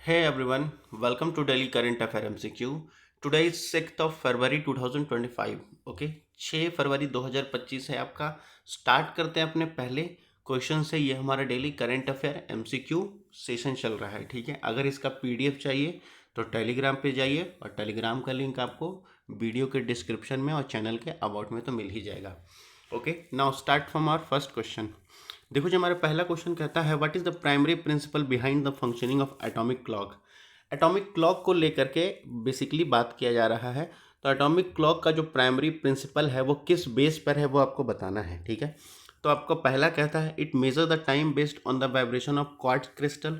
Hey everyone, welcome to Daily Current Affair MCQ. Today is 6th of February 2025. Okay 6 फरवरी 2025 है आपका। Start करते हैं अपने पहले क्वेश्चन से। ये हमारा daily current affair MCQ session चल रहा है, ठीक है। अगर इसका PDF चाहिए तो टेलीग्राम पे जाइए और टेलीग्राम का लिंक आपको वीडियो के डिस्क्रिप्शन में और चैनल के अबाउट में तो मिल ही जाएगा। Okay, now start from our first question. देखो जो हमारा पहला क्वेश्चन कहता है what is the primary principle behind the functioning of atomic clock. Atomic clock को लेकर के बेसिकली बात किया जा रहा है। तो एटॉमिक क्लॉक का जो प्राइमरी प्रिंसिपल है वो किस बेस पर है वो आपको बताना है, ठीक है। तो आपको पहला कहता है it measure the time based on the vibration of quartz crystal.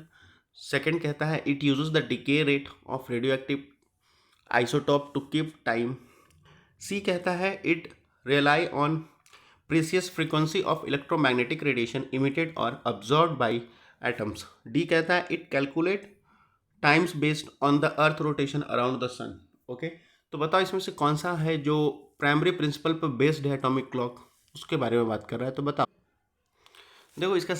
Second कहता है it uses the decay rate of radio active isotope to keep time. C कहता है it rely on precise frequency of electromagnetic radiation emitted और absorb by atoms. D कहता है it calculate times based on the earth rotation around the sun. Okay, तो बताओ इसमें से कौन सा है जो प्राइमरी प्रिंसिपल पर बेस्ड है एटॉमिक क्लॉक, उसके बारे में बात कर रहा है। तो बताओ। देखो इसका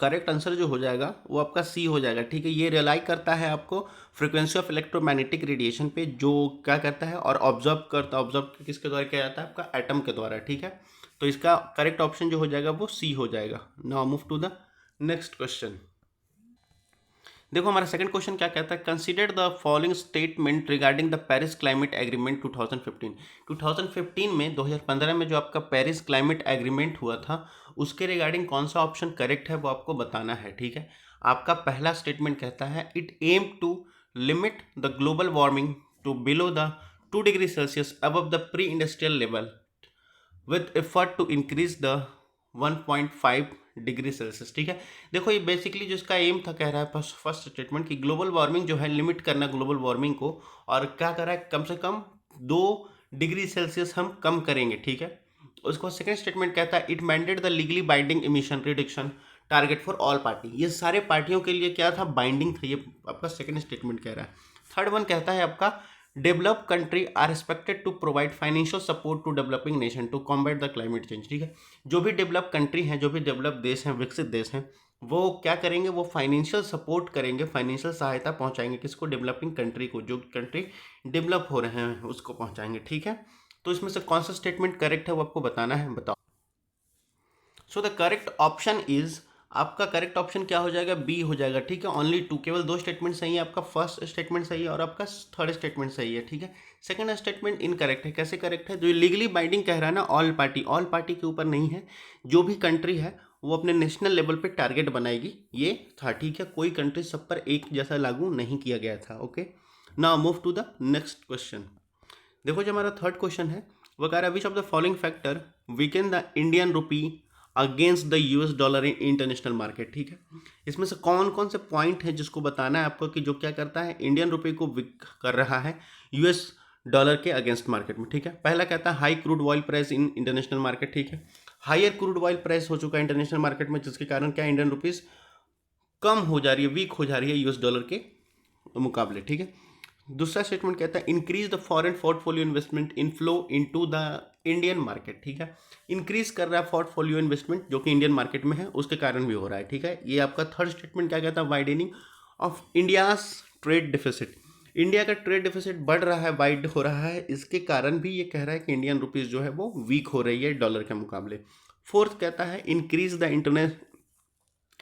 करेक्ट आंसर जो हो जाएगा वो आपका सी हो जाएगा, ठीक है। ये रिलाई करता है आपको फ्रीक्वेंसी ऑफ इलेक्ट्रोमैग्नेटिक रेडिएशन पे, जो क्या करता है और ऑब्जर्व किसके द्वारा किया जाता है, आपका एटम के द्वारा, ठीक है। तो इसका करेक्ट ऑप्शन जो हो जाएगा वो सी हो जाएगा। Now move to the next question. देखो हमारा सेकंड क्वेश्चन क्या कहता है, consider the following statement regarding the Paris climate agreement 2015। 2015 में 2015 में जो आपका पेरिस क्लाइमेट एग्रीमेंट हुआ था उसके रिगार्डिंग कौन सा ऑप्शन करेक्ट है वो आपको बताना है, ठीक है। आपका पहला स्टेटमेंट कहता है it aim to limit the global warming to below the 2 degree Celsius above the pre industrial level with effort to increase the 1.5 degree Celsius, ठीक है। देखो ये बेसिकली जो इसका एम था, कह रहा है फर्स्ट स्टेटमेंट की ग्लोबल वार्मिंग जो है लिमिट करना ग्लोबल वार्मिंग को, और क्या कर रहा है कम से कम 2 डिग्री सेल्सियस हम कम करेंगे, ठीक है। उसको सेकंड स्टेटमेंट कहता है it mandate the legally binding emission reduction target for all party. ये सारे पार्टियों के लिए क्या था, बाइंडिंग था, ये आपका सेकंड स्टेटमेंट कह रहा है। थर्ड वन कहता है आपका develop country are expected to provide financial support to developing nation to combat the climate change, ठीक है। जो भी डेवलप कंट्री हैं, जो भी डेवलप देश हैं, विकसित देश हैं, वो क्या करेंगे, वो फाइनेंशियल सपोर्ट करेंगे, फाइनेंशियल सहायता पहुंचाएंगे किसको, डेवलपिंग कंट्री को। जो कंट्री डेवलप हो रहे हैं उसको पहुंचाएंगे, ठीक है। तो इसमें से कौन सा स्टेटमेंट करेक्ट है वो आपको बताना है, बताओ। So the correct option is, आपका करेक्ट ऑप्शन क्या हो जाएगा, बी हो जाएगा, ठीक है। ओनली टू, केवल दो स्टेटमेंट सही है। आपका फर्स्ट स्टेटमेंट सही है और आपका थर्ड स्टेटमेंट सही है, ठीक है। सेकंड स्टेटमेंट इनकरेक्ट है। कैसे करेक्ट है, जो लीगली बाइंडिंग कह रहा है ना, ऑल पार्टी के ऊपर नहीं है। जो भी कंट्री है वो अपने नेशनल लेवल पे टारगेट बनाएगी, ये था, ठीक है। कोई कंट्री सब पर एक जैसा लागू नहीं किया गया था। Okay, now move to the next question. देखो जो हमारा थर्ड क्वेश्चन है वो कह रहा है which of the following factor weakened the Indian rupee against the US dollar in international market, ठीक है। इसमें से कौन कौन से पॉइंट है जिसको बताना है आपको कि जो क्या करता है, इंडियन रुपये को वीक कर रहा है US डॉलर के अगेंस्ट मार्केट में, ठीक है। पहला कहता है high crude oil price in international market, ठीक है। हायर क्रूड ऑयल प्राइस हो चुका है इंटरनेशनल मार्केट में, जिसके कारण क्या इंडियन रुपीज कम हो जा रही है, वीक हो जा रही है US डॉलर के मुकाबले, ठीक है। दूसरा स्टेटमेंट कहता है increase the foreign portfolio investment inflow into the Indian market, ठीक है। इंक्रीज कर रहा है पोर्टफोलियो इन्वेस्टमेंट जो कि इंडियन मार्केट में है, उसके कारण भी हो रहा है, ठीक है। ये आपका थर्ड स्टेटमेंट क्या कहता है, widening of India's trade deficit. India का ट्रेड डिफिसिट बढ़ रहा है, वाइड हो रहा है, इसके कारण भी ये कह रहा है कि इंडियन रुपीज़ जो है वो वीक हो रही है डॉलर के मुकाबले। फोर्थ कहता है increase the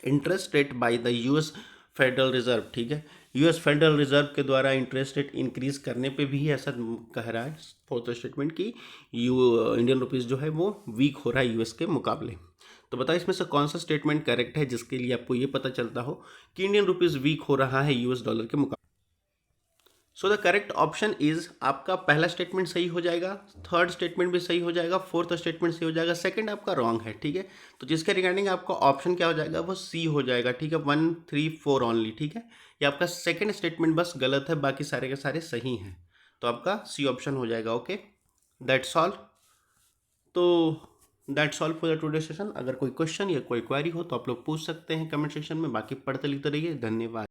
interest rate by the US federal reserve, ठीक है। US फेडरल रिजर्व के द्वारा इंटरेस्ट रेट इंक्रीज करने पे भी ऐसा कह रहा है फोर्थ स्टेटमेंट की इंडियन रुपीज़ जो है वो वीक हो रहा है US के मुकाबले। तो बताओ इसमें से कौन सा स्टेटमेंट करेक्ट है जिसके लिए आपको ये पता चलता हो कि इंडियन रुपीज़ वीक हो रहा है US डॉलर के मुकाबले। So the correct option is, आपका पहला स्टेटमेंट सही हो जाएगा, थर्ड स्टेटमेंट भी सही हो जाएगा, फोर्थ स्टेटमेंट सही हो जाएगा, सेकंड आपका रॉन्ग है, ठीक है। तो जिसके रिगार्डिंग आपका ऑप्शन क्या हो जाएगा, वो सी हो जाएगा, ठीक है। 1 3 4 ओनली, ठीक है। ये आपका सेकंड स्टेटमेंट बस गलत है, बाकी सारे के सारे सही हैं। तो आपका सी ऑप्शन हो जाएगा। Okay, that's all. तो that's all for the today session. अगर कोई क्वेश्चन या कोई क्वेरी हो तो आप लोग पूछ सकते हैं कमेंट सेक्शन में, बाकी पढ़ते लिखते रहिए। धन्यवाद।